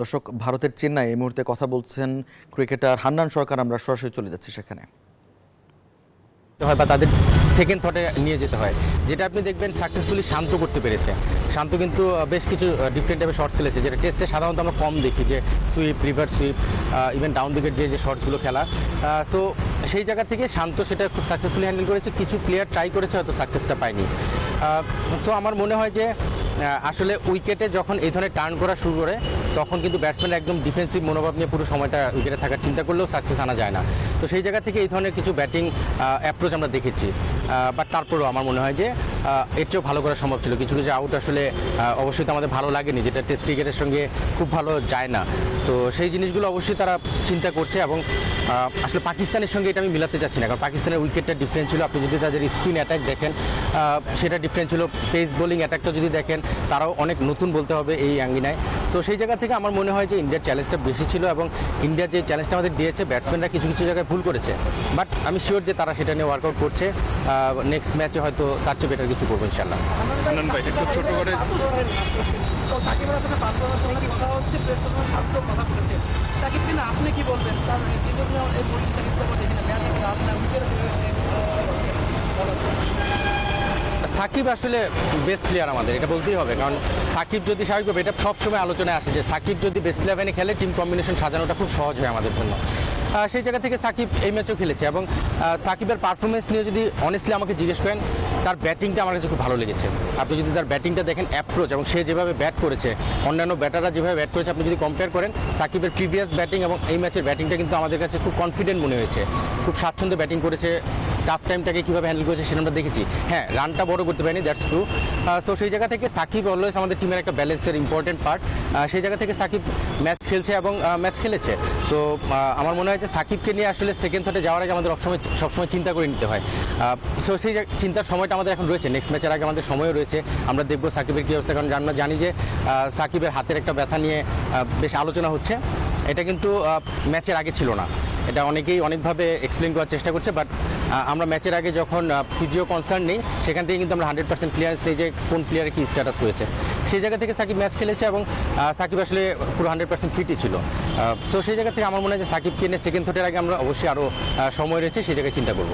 দর্শক, ভারতের চেন্নাই এই মুহূর্তে কথা বলছেন ক্রিকেটার হান্নান সরকার। আমরা সরাসরি চলে যাচ্ছি সেখানে। হয় বা তাদের সেকেন্ড থটে নিয়ে যেতে হয়, যেটা আপনি দেখবেন সাকসেসফুলি শান্ত করতে পেরেছে। শান্ত কিন্তু বেশ কিছু ডিফারেন্ট টাইপের শর্টস খেলেছে, যেটা টেস্টে সাধারণত আমরা কম দেখি, যে sweep, reverse sweep, even down দিকের যে শর্টসগুলো খেলা। সো সেই জায়গা থেকে শান্ত সেটা খুব সাকসেসফুলি হ্যান্ডেল করেছে। কিছু প্লেয়ার ট্রাই করেছে, হয়তো সাকসেসটা পায়নি। সো আমার মনে হয় যে আসলে উইকেটে যখন এই ধরনের টার্ন করা শুরু করে, তখন কিন্তু ব্যাটসম্যান একদম ডিফেন্সিভ মনোভাব নিয়ে পুরো সময়টা উইকেটে থাকার চিন্তা করলেও সাকসেস আনা যায় না। তো সেই জায়গা থেকে এই ধরনের কিছু ব্যাটিং অ্যাপ্রোচ আমরা দেখেছি। বাট তারপরেও আমার মনে হয় যে এর চেয়েও ভালো করা সম্ভব ছিল। কিছু কিছু আউট আসলে অবশ্যই তো আমাদের ভালো লাগেনি, যেটা টেস্ট ক্রিকেটের সঙ্গে খুব ভালো যায় না। তো সেই জিনিসগুলো অবশ্যই তারা চিন্তা করছে, এবং আসলে পাকিস্তানের সঙ্গে এটা আমি মিলাতে চাচ্ছি না, কারণ পাকিস্তানের উইকেটটা ডিফারেন্ট ছিল। আপনি যদি তাদের স্পিন অ্যাটাক দেখেন, সেটা ডিফারেন্ট ছিল। পেস বোলিং অ্যাটাকটা যদি দেখেন, তারাও অনেক নতুন বলতে হবে এই আঙ্গিনায়। তো সেই জায়গা থেকে আমার মনে হয় যে ইন্ডিয়ার চ্যালেঞ্জটা বেশি ছিল, এবং ইন্ডিয়া যে চ্যালেঞ্জটা আমাদের দিয়েছে, ব্যাটসম্যানরা কিছু কিছু জায়গায় ভুল করেছে। বাট আমি শিওর যে তারা সেটা নিয়ে ওয়ার্কআউট করছে। নেক্সট ম্যাচে হয়তো তার চেয়ে বেটার কিছু করবো ইনশাল্লাহ। আনন্দ ভাই, একটু ছোট করে আপনি কি বলবেন? সাকিব আসলে বেস্ট প্লেয়ার আমাদের, এটা বলতেই হবে। কারণ সাকিব যদি স্বাভাবিকভাবে, এটা সবসময় আলোচনায় আসে যে সাকিব যদি বেস্ট 11-এ খেলে, টিম কম্বিনেশন সাজানোটা খুব সহজ হয় আমাদের জন্য। সেই জায়গা থেকে সাকিব এই ম্যাচেও খেলেছে, এবং সাকিবের পারফরমেন্স নিয়ে যদি অনেস্টলি আমাকে জিজ্ঞেস করেন, তার ব্যাটিংটা আমার কাছে খুব ভালো লেগেছে। আপনি যদি তার ব্যাটিংটা দেখেন, অ্যাপ্রোচ, এবং সে যেভাবে ব্যাট করেছে, অন্যান্য ব্যাটাররা যেভাবে ব্যাট করেছে, আপনি যদি কম্পেয়ার করেন সাকিবের প্রিভিয়াস ব্যাটিং এবং এই ম্যাচের ব্যাটিংটা, কিন্তু আমাদের কাছে খুব কনফিডেন্ট মনে হয়েছে। খুব স্বাচ্ছন্দ্যে ব্যাটিং করেছে, টাফ টাইমটাকে কীভাবে হ্যান্ডেল করেছে সেটা আমরা দেখেছি। হ্যাঁ, রানটা বড় করতে পারেনি, দ্যাটস ট্রু। সো সেই জায়গা থেকে সাকিব অলওয়েজ আমাদের টিমের একটা ব্যালেন্সের ইম্পর্টেন্ট পার্ট। সেই জায়গা থেকে সাকিব ম্যাচ খেলছে এবং ম্যাচ খেলেছে। সো আমার মনে হয় যে সাকিবকে নিয়ে আসলে সেকেন্ড থটে যাওয়ার আগে আমাদের সবসময় চিন্তা করে নিতে হয়। সো সেই চিন্তার সময়টা আমাদের এখন রয়েছে। নেক্সট ম্যাচের আগে আমাদের সময়ও রয়েছে, আমরা দেখবো সাকিবের কী অবস্থা। কারণ আমরা জানি যে সাকিবের হাতের একটা ব্যথা নিয়ে বেশ আলোচনা হচ্ছে। এটা কিন্তু ম্যাচের আগে ছিল না, এটা অনেকেই অনেকভাবে এক্সপ্লেন করার চেষ্টা করছে। বাট আমরা ম্যাচের আগে যখন ফিজিও কনসার্ন নেই, সেখান থেকে কিন্তু আমরা 100% ক্লিয়ারেন্স নেই যে কোন প্লেয়ারের কী স্ট্যাটাস রয়েছে। সেই জায়গা থেকে সাকিব ম্যাচ খেলেছে, এবং সাকিব আসলে পুরো 100% ফিটই ছিল। সো সেই জায়গা থেকে আমার মনে হয় যে সাকিবকে নিয়ে সেকেন্ড থটের আগে আমরা অবশ্যই আরও সময় রয়েছে, সেই জায়গায় চিন্তা করবো।